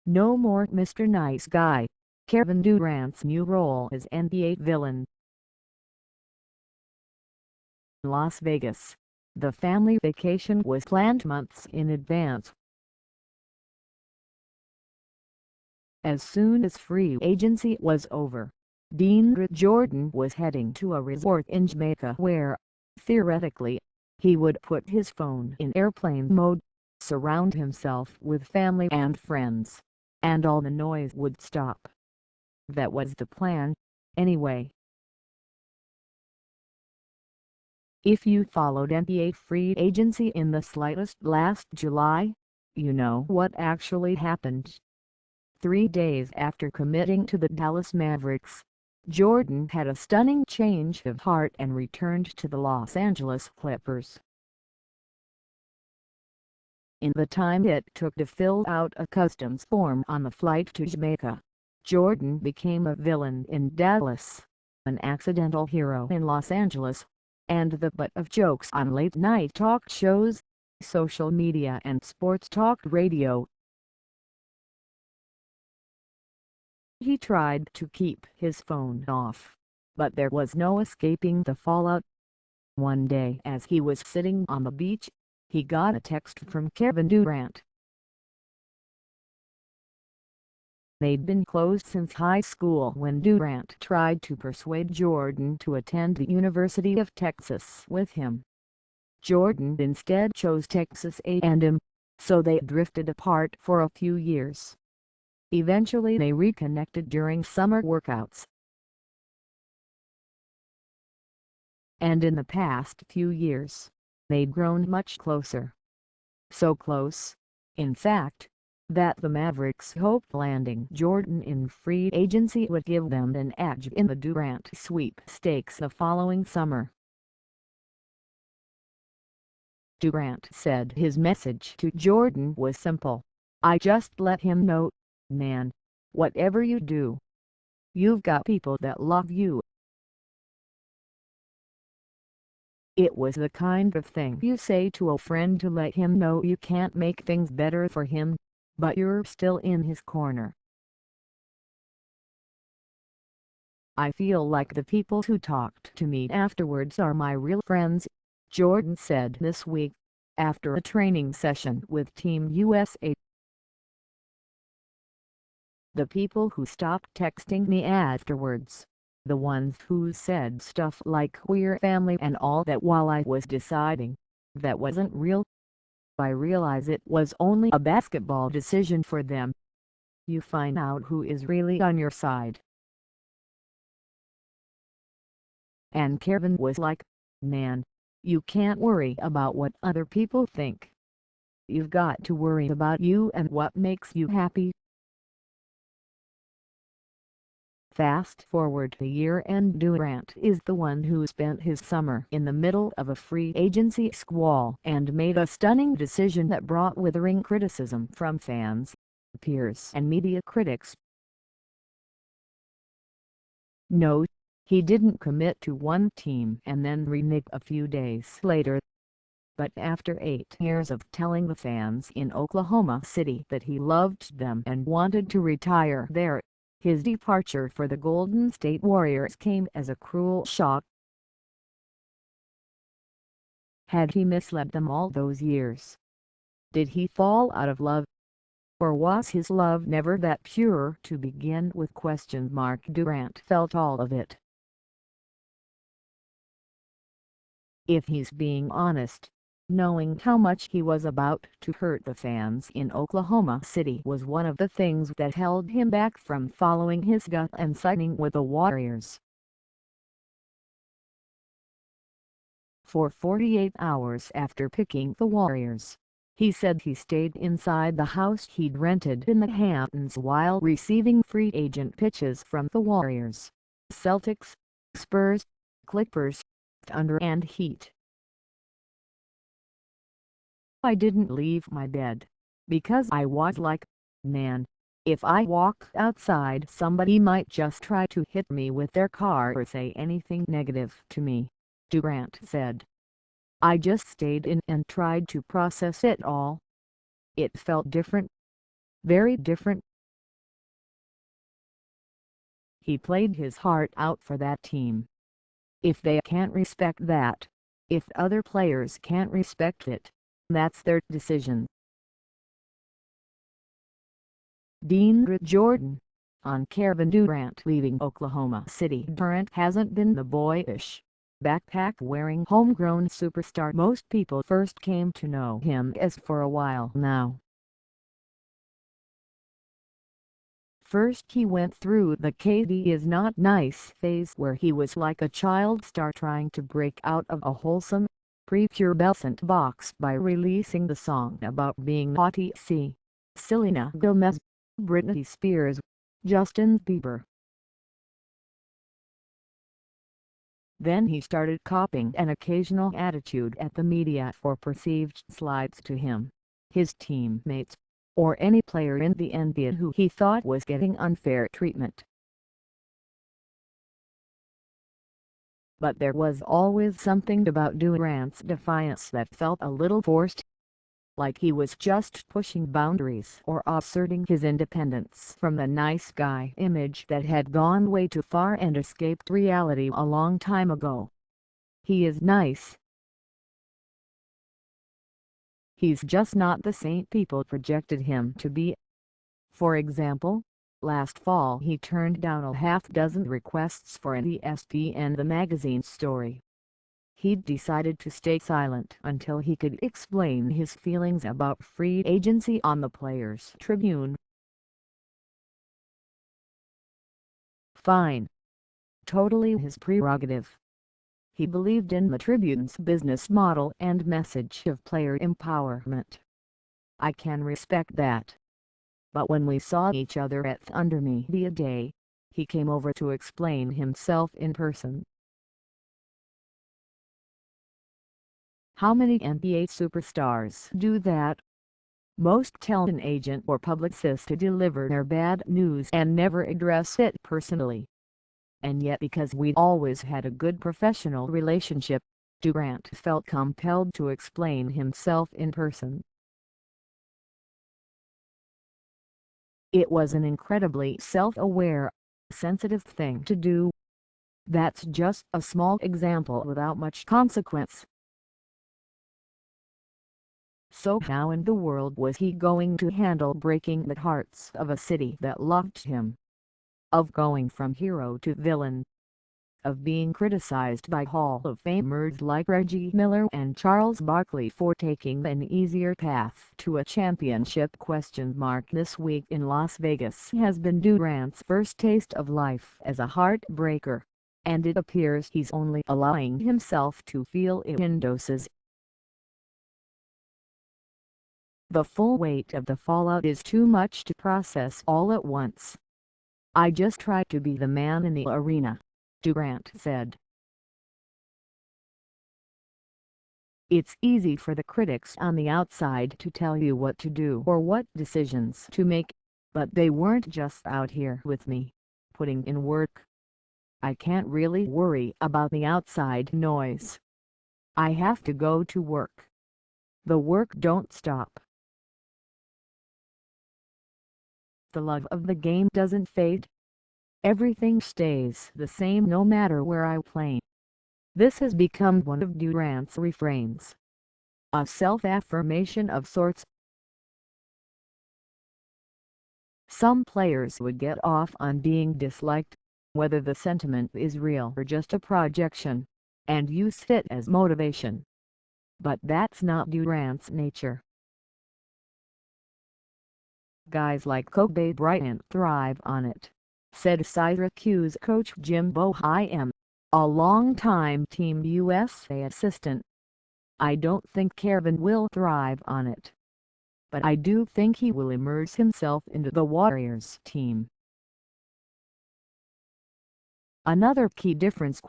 No more Mr. Nice Guy. Kevin Durant's new role as NBA villain. Las Vegas. The family vacation was planned months in advance. As soon as free agency was over, DeAndre Jordan was heading to a resort in Jamaica where, theoretically, he would put his phone in airplane mode, surround himself with family and friends, and all the noise would stop. That was the plan, anyway. If you followed NBA free agency in the slightest last July, you know what actually happened. 3 days after committing to the Dallas Mavericks, Jordan had a stunning change of heart and returned to the Los Angeles Clippers. In the time it took to fill out a customs form on the flight to Jamaica, Jordan became a villain in Dallas, an accidental hero in Los Angeles, and the butt of jokes on late-night talk shows, social media and sports talk radio. He tried to keep his phone off, but there was no escaping the fallout. One day as he was sitting on the beach, he got a text from Kevin Durant. They'd been close since high school when Durant tried to persuade Jordan to attend the University of Texas with him. Jordan instead chose Texas A&M, so they drifted apart for a few years. Eventually they reconnected during summer workouts. And in the past few years, they'd grown much closer. So close, in fact, that the Mavericks hoped landing Jordan in free agency would give them an edge in the Durant sweepstakes the following summer. Durant said his message to Jordan was simple: "I just let him know, man, whatever you do, you've got people that love you." It was the kind of thing you say to a friend to let him know you can't make things better for him, but you're still in his corner. "I feel like the people who talked to me afterwards are my real friends," Jordan said this week, after a training session with Team USA. "The people who stopped texting me afterwards, the ones who said stuff like we're family and all that while I was deciding, that wasn't real. I realize it was only a basketball decision for them. You find out who is really on your side." And Kevin was like, "Man, you can't worry about what other people think. You've got to worry about you and what makes you happy." Fast forward a year and Durant is the one who spent his summer in the middle of a free agency squall and made a stunning decision that brought withering criticism from fans, peers and media critics. No, he didn't commit to one team and then renege a few days later. But after 8 years of telling the fans in Oklahoma City that he loved them and wanted to retire there, his departure for the Golden State Warriors came as a cruel shock. Had he misled them all those years? Did he fall out of love? Or was his love never that pure to begin with? Durant felt all of it. If he's being honest, knowing how much he was about to hurt the fans in Oklahoma City was one of the things that held him back from following his gut and signing with the Warriors. For 48 hours after picking the Warriors, he said he stayed inside the house he'd rented in the Hamptons while receiving free agent pitches from the Warriors, Celtics, Spurs, Clippers, Thunder and Heat. "I didn't leave my bed, because I was like, man, if I walk outside somebody might just try to hit me with their car or say anything negative to me," Durant said. "I just stayed in and tried to process it all. It felt different. Very different. He played his heart out for that team. If they can't respect that, if other players can't respect it, that's their decision. DeAndre Jordan. On Kevin Durant leaving Oklahoma City. Durant hasn't been the boyish, backpack-wearing homegrown superstar most people first came to know him as for a while now. First he went through the "KD is not nice" phase where he was like a child star trying to break out of a wholesome, prepubescent box by releasing the song about being haughty. See Selena Gomez, Britney Spears, Justin Bieber. Then he started copying an occasional attitude at the media for perceived slights to him, his teammates, or any player in the NBA who he thought was getting unfair treatment. But there was always something about Durant's defiance that felt a little forced, like he was just pushing boundaries or asserting his independence from the nice guy image that had gone way too far and escaped reality a long time ago. He is nice. He's just not the saint people projected him to be. For example, last fall he turned down a half-dozen requests for an ESPN The Magazine story. He'd decided to stay silent until he could explain his feelings about free agency on the Players' Tribune. Fine. Totally his prerogative. He believed in the Tribune's business model and message of player empowerment. I can respect that. But when we saw each other at Thunder Media Day, he came over to explain himself in person. How many NBA superstars do that? Most tell an agent or publicist to deliver their bad news and never address it personally. And yet, because we'd always had a good professional relationship, Durant felt compelled to explain himself in person. It was an incredibly self-aware, sensitive thing to do. That's just a small example without much consequence. So how in the world was he going to handle breaking the hearts of a city that loved him? Of going from hero to villain? Of being criticized by Hall of Famers like Reggie Miller and Charles Barkley for taking an easier path to a championship? This week in Las Vegas has been Durant's first taste of life as a heartbreaker, and it appears he's only allowing himself to feel it in doses. The full weight of the fallout is too much to process all at once. I just try to be the man in the arena, Durant said. It's easy for the critics on the outside to tell you what to do or what decisions to make, but they weren't just out here with me, putting in work. I can't really worry about the outside noise. I have to go to work. The work don't stop. The love of the game doesn't fade. Everything stays the same no matter where I play. This has become one of Durant's refrains. A self-affirmation of sorts. Some players would get off on being disliked, whether the sentiment is real or just a projection, and use it as motivation. But that's not Durant's nature. Guys like Kobe Bryant thrive on it, said Syracuse coach Jim Boeheim, a longtime Team USA assistant. I don't think Kevin will thrive on it, but I do think he will immerse himself into the Warriors team. Another key difference?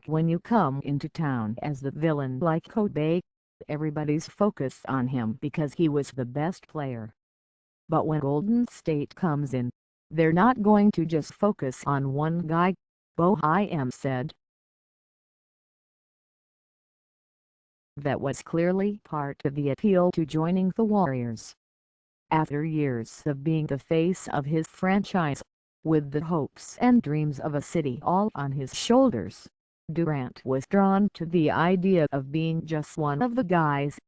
When you come into town as the villain like Kobe, everybody's focused on him because he was the best player. But when Golden State comes in, they're not going to just focus on one guy, Boeheim said. That was clearly part of the appeal to joining the Warriors. After years of being the face of his franchise, With the hopes and dreams of a city all on his shoulders, Durant was drawn to the idea of being just one of the guys.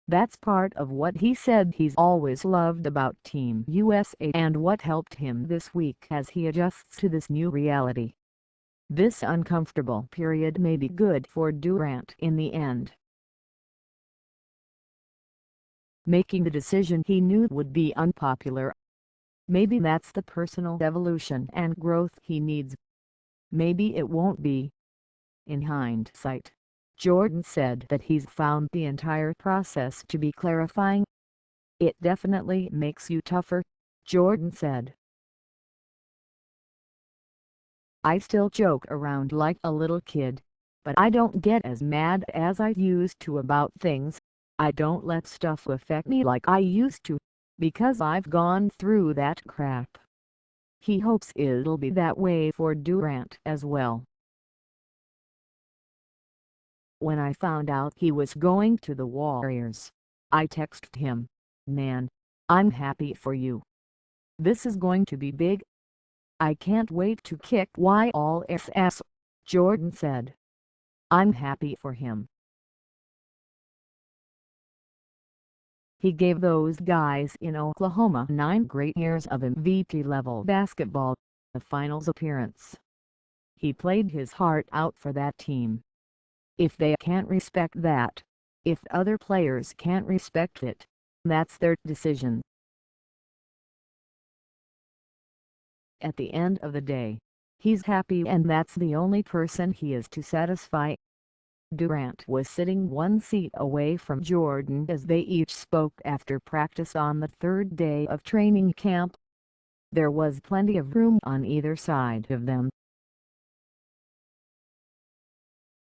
That's part of what he said he's always loved about Team USA and what helped him this week as he adjusts to this new reality. This uncomfortable period may be good for Durant in the end. Making the decision he knew would be unpopular. Maybe that's the personal evolution and growth he needs. Maybe it won't be. In hindsight, Jordan said that he's found the entire process to be clarifying. It definitely makes you tougher, Jordan said. I still joke around like a little kid, but I don't get as mad as I used to about things. I don't let stuff affect me like I used to, because I've gone through that crap. He hopes it'll be that way for Durant as well. When I found out he was going to the Warriors, I texted him, "Man, I'm happy for you. This is going to be big. I can't wait to kick y'all's ass," Jordan said. I'm happy for him. He gave those guys in Oklahoma 9 great years of MVP-level basketball, a finals appearance. He played his heart out for that team. If they can't respect that, if other players can't respect it, that's their decision. At the end of the day, he's happy and that's the only person he is to satisfy. Durant was sitting one seat away from Jordan as they each spoke after practice on the third day of training camp. There was plenty of room on either side of them,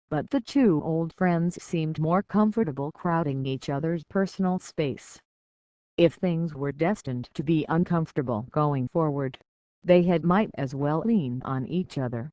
but the two old friends seemed more comfortable crowding each other's personal space. If things were destined to be uncomfortable going forward, they might as well lean on each other.